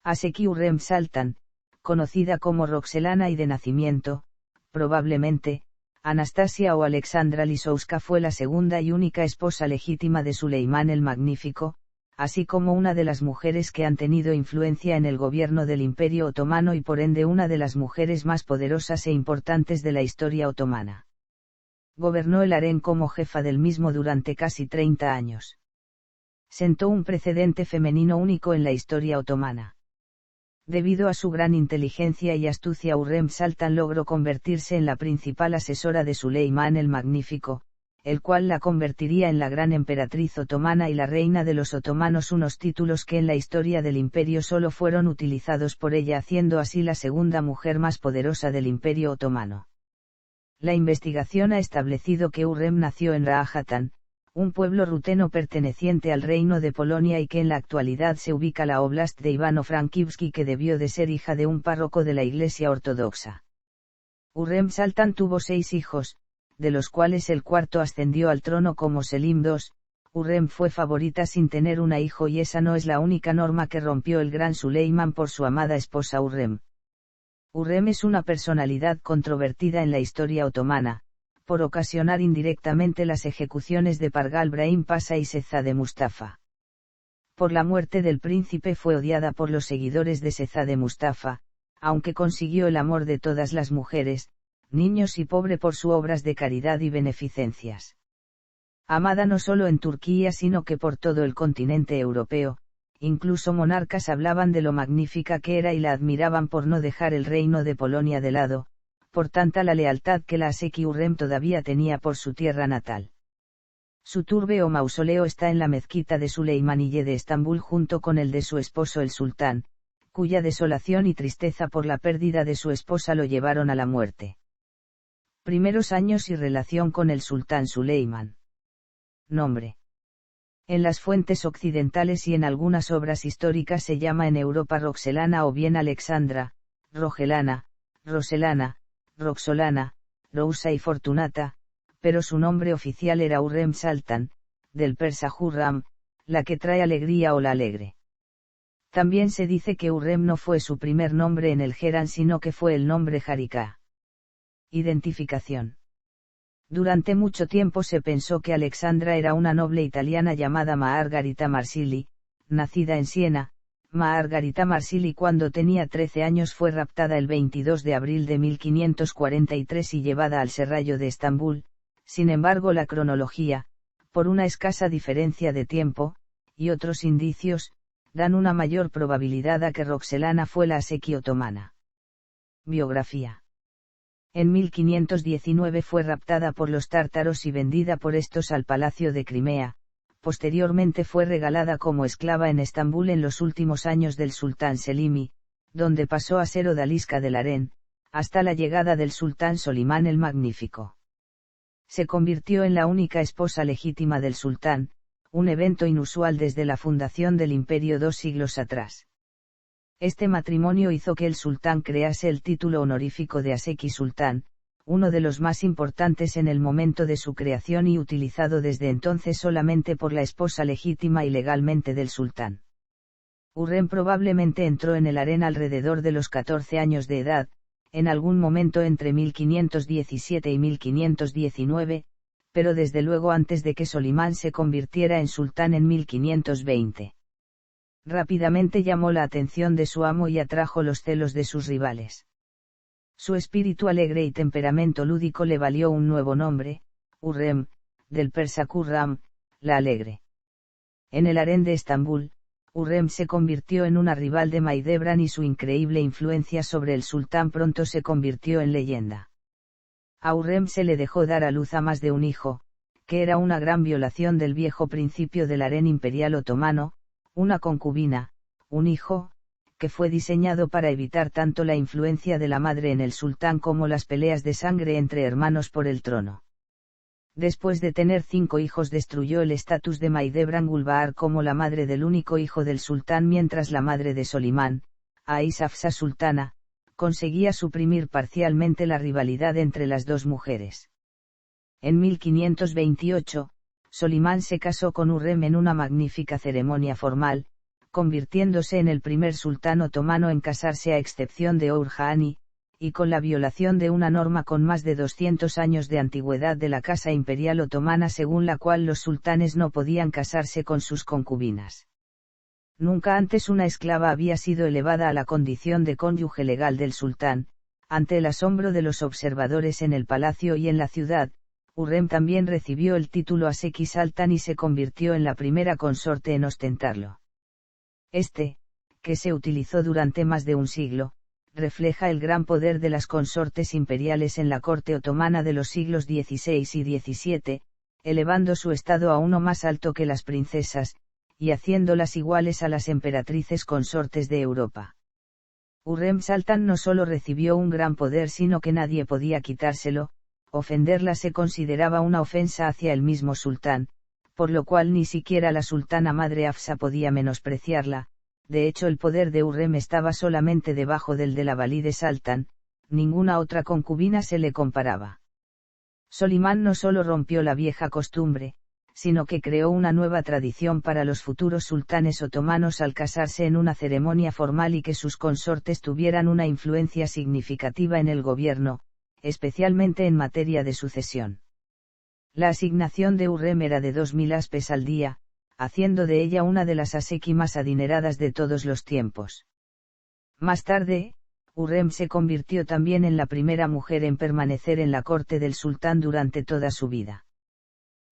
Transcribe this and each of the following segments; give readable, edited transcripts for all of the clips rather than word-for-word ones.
Aseki Hurrem Sultan, conocida como Roxelana y de nacimiento, probablemente, Anastasia o Alexandra Lisowska fue la segunda y única esposa legítima de Suleimán el Magnífico, así como una de las mujeres que han tenido influencia en el gobierno del Imperio Otomano y por ende una de las mujeres más poderosas e importantes de la historia otomana. Gobernó el harén como jefa del mismo durante casi 30 años. Sentó un precedente femenino único en la historia otomana. Debido a su gran inteligencia y astucia, Hurrem Sultan logró convertirse en la principal asesora de Suleimán el Magnífico, el cual la convertiría en la gran emperatriz otomana y la reina de los otomanos, unos títulos que en la historia del imperio solo fueron utilizados por ella, haciendo así la segunda mujer más poderosa del imperio otomano. La investigación ha establecido que Hurrem nació en Rahatan, un pueblo ruteno perteneciente al reino de Polonia y que en la actualidad se ubica la oblast de Ivano-Frankivsky, que debió de ser hija de un párroco de la Iglesia Ortodoxa. Hurrem Sultan tuvo 6 hijos, de los cuales el cuarto ascendió al trono como Selim II. Hurrem fue favorita sin tener un hijo, y esa no es la única norma que rompió el gran Suleimán por su amada esposa Hurrem. Hurrem es una personalidad controvertida en la historia otomana, por ocasionar indirectamente las ejecuciones de Pargal Brahim Pasha y Sezade Mustafa. Por la muerte del príncipe fue odiada por los seguidores de Sezade Mustafa, aunque consiguió el amor de todas las mujeres, niños y pobre por sus obras de caridad y beneficencias. Amada no solo en Turquía sino que por todo el continente europeo, incluso monarcas hablaban de lo magnífica que era y la admiraban por no dejar el reino de Polonia de lado, por tanta la lealtad que la Aseki Hurrem todavía tenía por su tierra natal. Su turbe o mausoleo está en la mezquita de Süleymaniye de Estambul junto con el de su esposo el sultán, cuya desolación y tristeza por la pérdida de su esposa lo llevaron a la muerte. Primeros años y relación con el sultán Suleimán. Nombre. En las fuentes occidentales y en algunas obras históricas se llama en Europa Roxelana o bien Alexandra, Rogelana, Roselana, Roxolana, Rousa y Fortunata, pero su nombre oficial era Hurrem Sultan, del persa Hurram, la que trae alegría o la alegre. También se dice que Hurrem no fue su primer nombre en el Gerán sino que fue el nombre Jarika. Identificación. Durante mucho tiempo se pensó que Alexandra era una noble italiana llamada Margarita Marsili, nacida en Siena. Margarita Marsili cuando tenía 13 años fue raptada el 22 de abril de 1543 y llevada al serrallo de Estambul. Sin embargo, la cronología, por una escasa diferencia de tiempo, y otros indicios, dan una mayor probabilidad a que Roxelana fue la Aseki otomana. Biografía. En 1519 fue raptada por los tártaros y vendida por estos al Palacio de Crimea. Posteriormente fue regalada como esclava en Estambul en los últimos años del sultán Selimi, donde pasó a ser odalisca del harén, hasta la llegada del sultán Solimán el Magnífico. Se convirtió en la única esposa legítima del sultán, un evento inusual desde la fundación del imperio 2 siglos atrás. Este matrimonio hizo que el sultán crease el título honorífico de Aseki Sultán, uno de los más importantes en el momento de su creación y utilizado desde entonces solamente por la esposa legítima y legalmente del sultán. Hurrem probablemente entró en el harén alrededor de los 14 años de edad, en algún momento entre 1517 y 1519, pero desde luego antes de que Solimán se convirtiera en sultán en 1520. Rápidamente llamó la atención de su amo y atrajo los celos de sus rivales. Su espíritu alegre y temperamento lúdico le valió un nuevo nombre, Hurrem, del persa Khurram, la alegre. En el harén de Estambul, Hurrem se convirtió en una rival de Mahidevran y su increíble influencia sobre el sultán pronto se convirtió en leyenda. A Hurrem se le dejó dar a luz a más de un hijo, que era una gran violación del viejo principio del harén imperial otomano, una concubina, un hijo, que fue diseñado para evitar tanto la influencia de la madre en el sultán como las peleas de sangre entre hermanos por el trono. Después de tener 5 hijos destruyó el estatus de Mahidevran Gulbahar como la madre del único hijo del sultán, mientras la madre de Solimán, Ais Hafsa Sultana, conseguía suprimir parcialmente la rivalidad entre las dos mujeres. En 1528, Solimán se casó con Hurrem en una magnífica ceremonia formal, convirtiéndose en el primer sultán otomano en casarse a excepción de Orjani, y con la violación de una norma con más de 200 años de antigüedad de la Casa Imperial Otomana según la cual los sultanes no podían casarse con sus concubinas. Nunca antes una esclava había sido elevada a la condición de cónyuge legal del sultán. Ante el asombro de los observadores en el palacio y en la ciudad, Hurrem también recibió el título Aseki Sultan y se convirtió en la primera consorte en ostentarlo. Este, que se utilizó durante más de un siglo, refleja el gran poder de las consortes imperiales en la corte otomana de los siglos XVI y XVII, elevando su estado a uno más alto que las princesas, y haciéndolas iguales a las emperatrices consortes de Europa. Hurrem Sultan no solo recibió un gran poder sino que nadie podía quitárselo, ofenderla se consideraba una ofensa hacia el mismo sultán, por lo cual ni siquiera la sultana madre Hafsa podía menospreciarla. De hecho el poder de Hurrem estaba solamente debajo del de la Valide Sultan, ninguna otra concubina se le comparaba. Solimán no solo rompió la vieja costumbre, sino que creó una nueva tradición para los futuros sultanes otomanos al casarse en una ceremonia formal y que sus consortes tuvieran una influencia significativa en el gobierno, especialmente en materia de sucesión. La asignación de Hurrem era de 2000 aspes al día, haciendo de ella una de las aseki más adineradas de todos los tiempos. Más tarde, Hurrem se convirtió también en la primera mujer en permanecer en la corte del sultán durante toda su vida.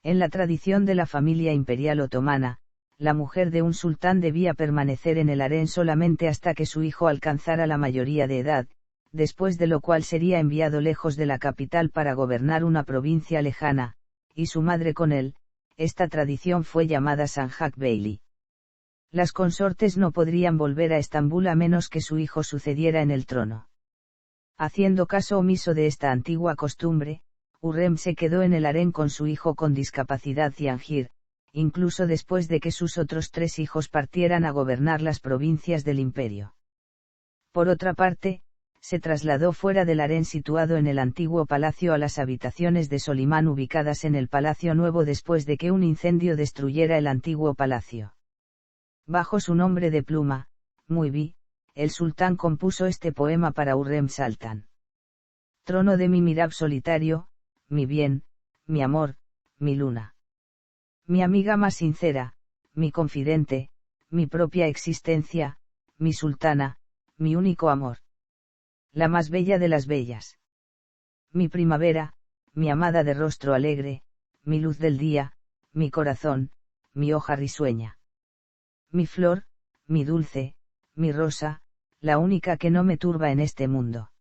En la tradición de la familia imperial otomana, la mujer de un sultán debía permanecer en el harén solamente hasta que su hijo alcanzara la mayoría de edad, después de lo cual sería enviado lejos de la capital para gobernar una provincia lejana, y su madre con él. Esta tradición fue llamada Sanjak Beyli. Las consortes no podrían volver a Estambul a menos que su hijo sucediera en el trono. Haciendo caso omiso de esta antigua costumbre, Hurrem se quedó en el harén con su hijo con discapacidad Cihangir, incluso después de que sus otros 3 hijos partieran a gobernar las provincias del imperio. Por otra parte, se trasladó fuera del harén situado en el antiguo palacio a las habitaciones de Solimán ubicadas en el Palacio Nuevo después de que un incendio destruyera el antiguo palacio. Bajo su nombre de pluma, Muibi, el sultán compuso este poema para Hurrem Sultan. Trono de mi mirab solitario, mi bien, mi amor, mi luna. Mi amiga más sincera, mi confidente, mi propia existencia, mi sultana, mi único amor. La más bella de las bellas. Mi primavera, mi amada de rostro alegre, mi luz del día, mi corazón, mi hoja risueña. Mi flor, mi dulce, mi rosa, la única que no me turba en este mundo.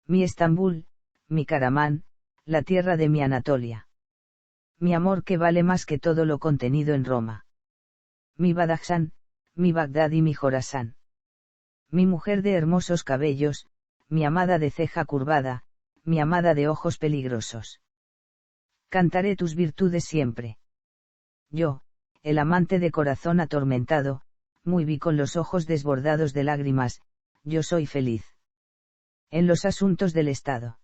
Mi Estambul, mi Karaman, la tierra de mi Anatolia. Mi amor que vale más que todo lo contenido en Roma. Mi Badakhshan, mi Bagdad y mi Jorasán. Mi mujer de hermosos cabellos, mi amada de ceja curvada, mi amada de ojos peligrosos. Cantaré tus virtudes siempre. Yo, el amante de corazón atormentado, muy vi con los ojos desbordados de lágrimas, yo soy feliz. En los asuntos del Estado.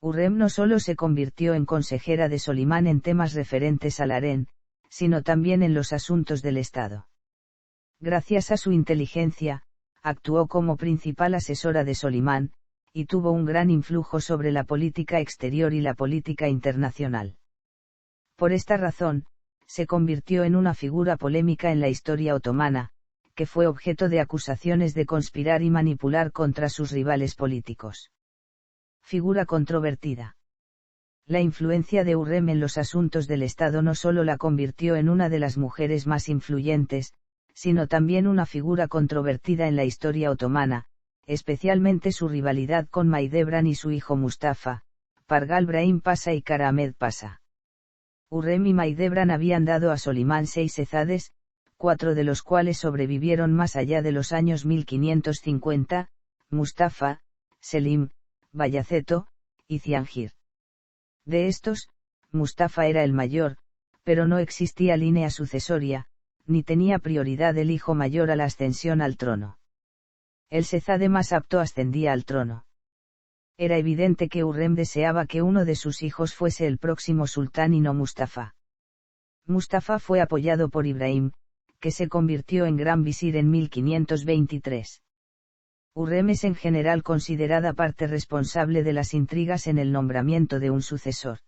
Hurrem no solo se convirtió en consejera de Solimán en temas referentes al harén, sino también en los asuntos del Estado. Gracias a su inteligencia, actuó como principal asesora de Solimán, y tuvo un gran influjo sobre la política exterior y la política internacional. Por esta razón, se convirtió en una figura polémica en la historia otomana, que fue objeto de acusaciones de conspirar y manipular contra sus rivales políticos. Figura controvertida. La influencia de Hurrem en los asuntos del Estado no solo la convirtió en una de las mujeres más influyentes, sino también una figura controvertida en la historia otomana, especialmente su rivalidad con Mahidevran y su hijo Mustafa, Pargal Brahim Pasha y Kara Ahmed Pasha. Hurrem y Mahidevran habían dado a Solimán 6 ezades, 4 de los cuales sobrevivieron más allá de los años 1550, Mustafa, Selim, Bayaceto, y Cihangir. De estos, Mustafa era el mayor, pero no existía línea sucesoria, ni tenía prioridad el hijo mayor a la ascensión al trono. El sezade más apto ascendía al trono. Era evidente que Hurrem deseaba que uno de sus hijos fuese el próximo sultán y no Mustafa. Mustafa fue apoyado por Ibrahim, que se convirtió en gran visir en 1523. Hurrem es en general considerada parte responsable de las intrigas en el nombramiento de un sucesor.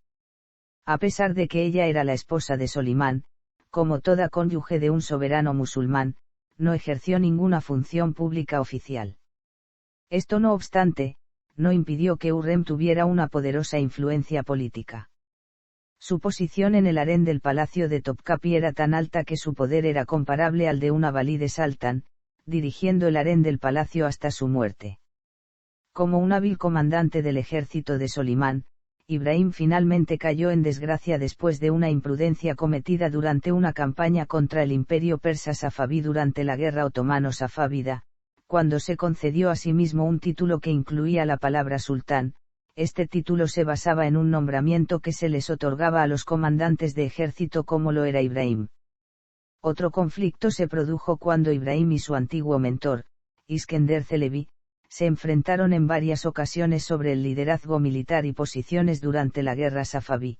A pesar de que ella era la esposa de Solimán, como toda cónyuge de un soberano musulmán, no ejerció ninguna función pública oficial. Esto no obstante, no impidió que Hurrem tuviera una poderosa influencia política. Su posición en el harén del palacio de Topkapi era tan alta que su poder era comparable al de una valide sultán, dirigiendo el harén del palacio hasta su muerte. Como un hábil comandante del ejército de Solimán, Ibrahim finalmente cayó en desgracia después de una imprudencia cometida durante una campaña contra el imperio persa safabí durante la guerra otomano-safávida, cuando se concedió a sí mismo un título que incluía la palabra sultán. Este título se basaba en un nombramiento que se les otorgaba a los comandantes de ejército como lo era Ibrahim. Otro conflicto se produjo cuando Ibrahim y su antiguo mentor, Iskender Celebi, se enfrentaron en varias ocasiones sobre el liderazgo militar y posiciones durante la guerra safabí.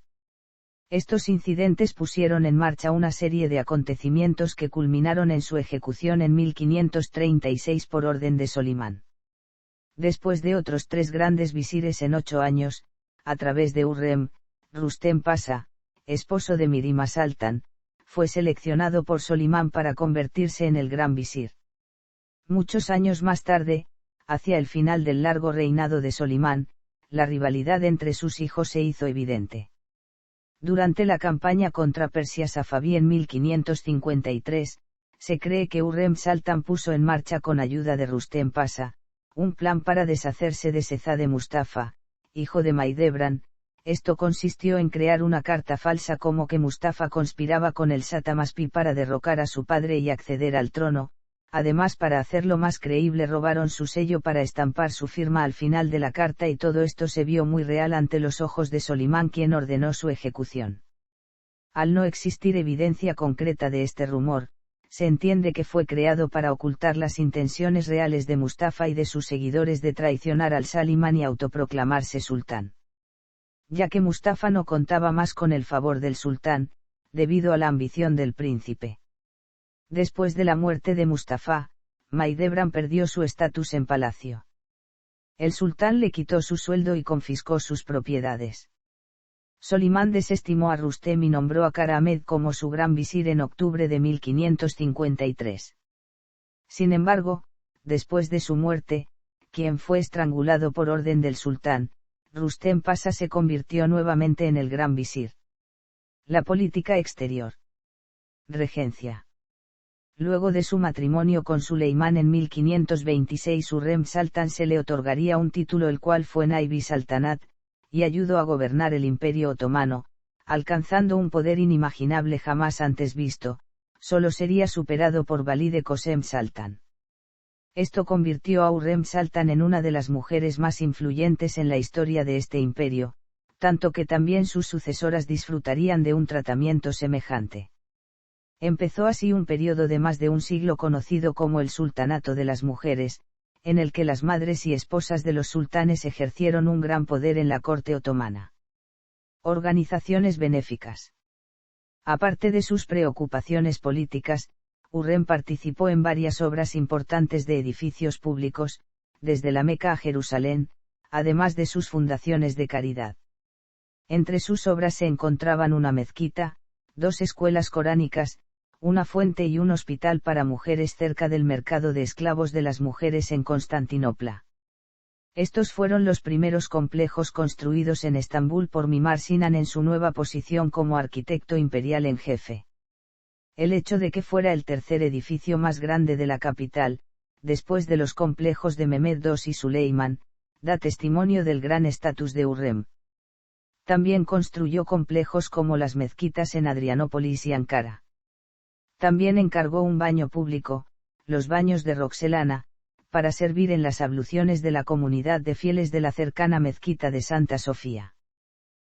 Estos incidentes pusieron en marcha una serie de acontecimientos que culminaron en su ejecución en 1536 por orden de Solimán. Después de otros 3 grandes visires en 8 años, a través de Hurrem, Rustem Pasa, esposo de Mirima Sultan, fue seleccionado por Solimán para convertirse en el gran visir. Muchos años más tarde, hacia el final del largo reinado de Solimán, la rivalidad entre sus hijos se hizo evidente. Durante la campaña contra Persia safabí en 1553, se cree que Hurrem Sultan puso en marcha con ayuda de Rustem Pasa, un plan para deshacerse de Sezade Mustafa, hijo de Maidebran. Esto consistió en crear una carta falsa como que Mustafa conspiraba con el Satamaspi para derrocar a su padre y acceder al trono. Además, para hacerlo más creíble, robaron su sello para estampar su firma al final de la carta, y todo esto se vio muy real ante los ojos de Solimán, quien ordenó su ejecución. Al no existir evidencia concreta de este rumor, se entiende que fue creado para ocultar las intenciones reales de Mustafa y de sus seguidores de traicionar al Salimán y autoproclamarse sultán. Ya que Mustafa no contaba más con el favor del sultán, debido a la ambición del príncipe. Después de la muerte de Mustafa, Maidebran perdió su estatus en palacio. El sultán le quitó su sueldo y confiscó sus propiedades. Solimán desestimó a Rustem y nombró a Kara Ahmed como su gran visir en octubre de 1553. Sin embargo, después de su muerte, quien fue estrangulado por orden del sultán, Rustem Pasa se convirtió nuevamente en el gran visir. La política exterior. Regencia. Luego de su matrimonio con Suleimán en 1526, Hurrem Sultan se le otorgaría un título, el cual fue Naibi Saltanat, y ayudó a gobernar el Imperio Otomano, alcanzando un poder inimaginable jamás antes visto. Solo sería superado por Valide Kosem Sultan. Esto convirtió a Hurrem Sultan en una de las mujeres más influyentes en la historia de este imperio, tanto que también sus sucesoras disfrutarían de un tratamiento semejante. Empezó así un periodo de más de un siglo conocido como el Sultanato de las Mujeres, en el que las madres y esposas de los sultanes ejercieron un gran poder en la corte otomana. Organizaciones benéficas. Aparte de sus preocupaciones políticas, Hurrem participó en varias obras importantes de edificios públicos, desde la Meca a Jerusalén, además de sus fundaciones de caridad. Entre sus obras se encontraban una mezquita, 2 escuelas coránicas, una fuente y un hospital para mujeres cerca del mercado de esclavos de las mujeres en Constantinopla. Estos fueron los primeros complejos construidos en Estambul por Mimar Sinan en su nueva posición como arquitecto imperial en jefe. El hecho de que fuera el tercer edificio más grande de la capital, después de los complejos de Mehmed II y Suleimán, da testimonio del gran estatus de Hurrem. También construyó complejos como las mezquitas en Adrianópolis y Ankara. También encargó un baño público, los baños de Roxelana, para servir en las abluciones de la comunidad de fieles de la cercana mezquita de Santa Sofía.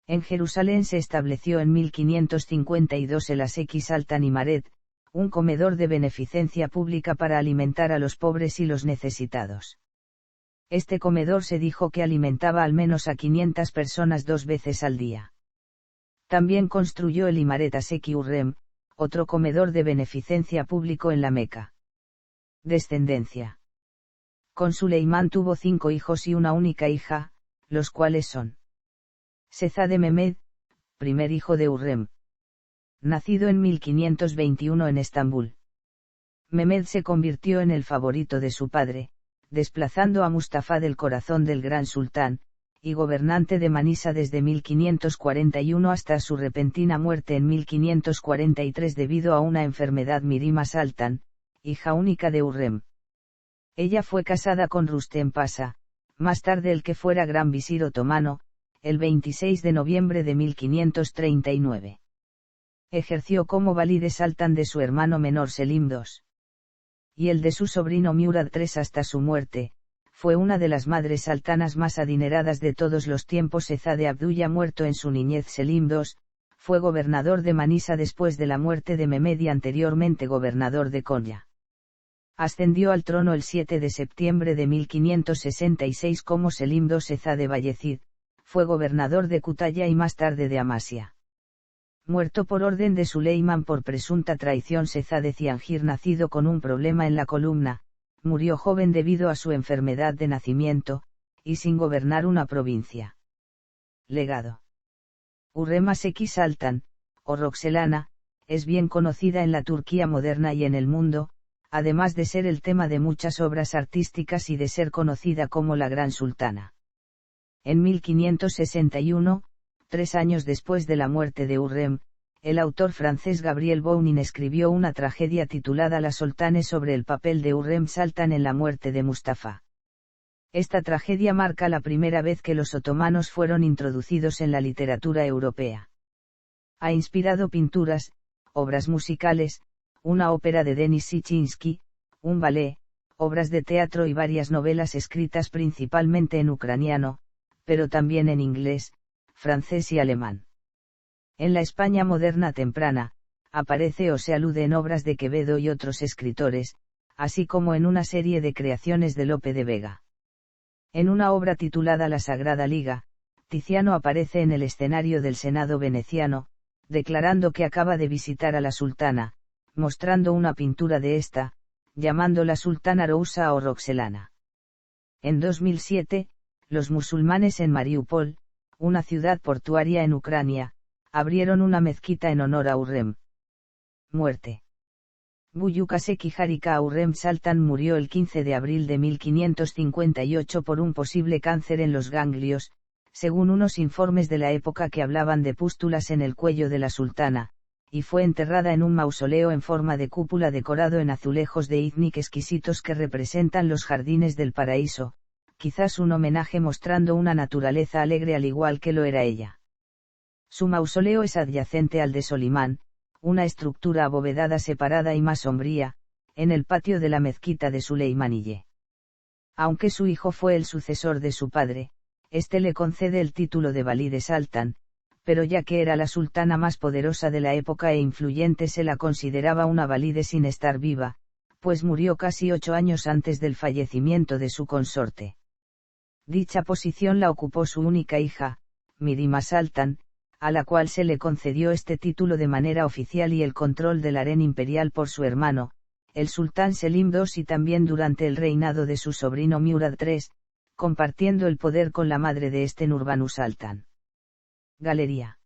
En Jerusalén se estableció en 1552 el Aseki Sultan Imaret, un comedor de beneficencia pública para alimentar a los pobres y los necesitados. Este comedor se dijo que alimentaba al menos a 500 personas 2 veces al día. También construyó el Imaret Aseki Hurrem, otro comedor de beneficencia público en la Meca. Descendencia. Con Suleimán tuvo 5 hijos y una única hija, los cuales son: Sezade Mehmed, primer hijo de Hurrem, nacido en 1521 en Estambul. Mehmed se convirtió en el favorito de su padre, desplazando a Mustafa del corazón del gran sultán, y gobernante de Manisa desde 1541 hasta su repentina muerte en 1543 debido a una enfermedad. Mirima Saltan, hija única de Hurrem. Ella fue casada con Rustem Pasha, más tarde el que fuera gran visir otomano, el 26 de noviembre de 1539. Ejerció como valide Saltan de su hermano menor Selim II. Y el de su sobrino Murad III hasta su muerte. Fue una de las madres sultanas más adineradas de todos los tiempos. Sezade Abdullah, muerto en su niñez Selim II, fue gobernador de Manisa después de la muerte de Mehmed y anteriormente gobernador de Konya. Ascendió al trono el 7 de septiembre de 1566 como Selim II. Sezade Bayezid, fue gobernador de Cutaya y más tarde de Amasya. Muerto por orden de Suleimán por presunta traición. Sezade Ciangir, nacido con un problema en la columna, murió joven debido a su enfermedad de nacimiento, y sin gobernar una provincia. Legado. Hurrem Aseki Saltan, o Roxelana, es bien conocida en la Turquía moderna y en el mundo, además de ser el tema de muchas obras artísticas y de ser conocida como la Gran Sultana. En 1561, 3 años después de la muerte de Hurrem, el autor francés Gabriel Bounin escribió una tragedia titulada La Sultane sobre el papel de Hurrem Saltan en la muerte de Mustafa. Esta tragedia marca la primera vez que los otomanos fueron introducidos en la literatura europea. Ha inspirado pinturas, obras musicales, una ópera de Denis Sitchinsky, un ballet, obras de teatro y varias novelas escritas principalmente en ucraniano, pero también en inglés, francés y alemán. En la España moderna temprana, aparece o se alude en obras de Quevedo y otros escritores, así como en una serie de creaciones de Lope de Vega. En una obra titulada La Sagrada Liga, Tiziano aparece en el escenario del Senado veneciano, declarando que acaba de visitar a la sultana, mostrando una pintura de esta, llamándola Sultana Rousa o Roxelana. En 2007, los musulmanes en Mariupol, una ciudad portuaria en Ucrania, abrieron una mezquita en honor a Hurrem. Muerte. Buyukaseki Harika Hurrem Saltan murió el 15 de abril de 1558 por un posible cáncer en los ganglios, según unos informes de la época que hablaban de pústulas en el cuello de la sultana, y fue enterrada en un mausoleo en forma de cúpula decorado en azulejos de Iznik exquisitos que representan los jardines del paraíso, quizás un homenaje mostrando una naturaleza alegre al igual que lo era ella. Su mausoleo es adyacente al de Solimán, una estructura abovedada separada y más sombría, en el patio de la mezquita de Suleimanille. Aunque su hijo fue el sucesor de su padre, este le concede el título de valide Saltan, pero ya que era la sultana más poderosa de la época e influyente se la consideraba una valide sin estar viva, pues murió casi 8 años antes del fallecimiento de su consorte. Dicha posición la ocupó su única hija, Mirima Saltan, a la cual se le concedió este título de manera oficial y el control del harén imperial por su hermano, el sultán Selim II y también durante el reinado de su sobrino Murad III, compartiendo el poder con la madre de este Nurbanu Saltan. Galería.